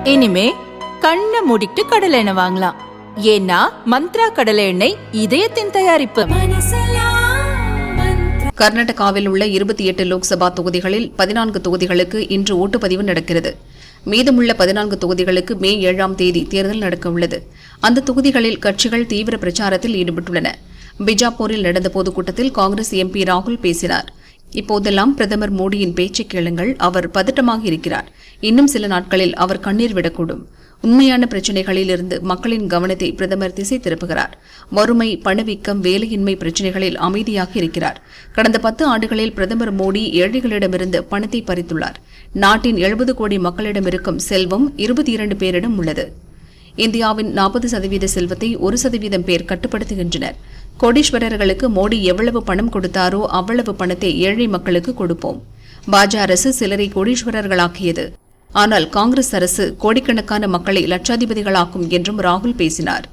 இனிமே கண்ணை மூடிட்டு கடலை எண்ணெய் வாங்கலாம். ஏன்னா மந்த்ரா கடலை எண்ணெய் இதயத்தின் தயாரிப்பு. கர்நாடகாவில் உள்ள 28 லோக்சபா தொகுதிகளில் 14 தொகுதிகளுக்கு இன்று ஓட்டுப்பதிவு நடக்கிறது. மீதமுள்ள 14 தொகுதிகளுக்கு மே 7ஆம் தேதி தேர்தல் நடக்க உள்ளது. அந்த தொகுதிகளில் கட்சிகள் தீவிர பிரச்சாரத்தில் ஈடுபட்டுள்ளன. பிஜாப்பூரில் நடந்த பொதுக்கூட்டத்தில் காங்கிரஸ் எம்பி ராகுல் பேசினார். இப்போதெல்லாம் பிரதமர் மோடியின் பேச்சை கேளுங்கள், அவர் பதட்டமாக இருக்கிறார். இன்னும் சில நாட்களில் அவர் கண்ணீர் விடக்கூடும். உண்மையான பிரச்சினைகளில் இருந்து மக்களின் கவனத்தை பிரதமர் திசை திருப்புகிறார். வறுமை, பணவீக்கம், வேலையின்மை பிரச்சினைகளில் அமைதியாக இருக்கிறார். கடந்த 10 ஆண்டுகளில் பிரதமர் மோடி ஏழைகளிடமிருந்து பணத்தை பறித்துள்ளார். நாட்டின் 70 கோடி மக்களிடம் இருக்கும் செல்வம் 22 பேரிடம் உள்ளது. இந்தியாவின் 40% செல்வத்தை 1% பேர் கட்டுப்படுத்துகின்றனர். கோடீஸ்வரர்களுக்கு மோடி எவ்வளவு பணம் கொடுத்தாரோ அவ்வளவு பணத்தை ஏழை மக்களுக்கு கொடுப்போம். பாஜக அரசு சிலரை கோடீஸ்வரர்களாக்கியது. ஆனால் காங்கிரஸ் அரசு கோடிக்கணக்கான மக்களை லட்சாதிபதிகளாக்கும் என்றும் ராகுல் பேசினார்.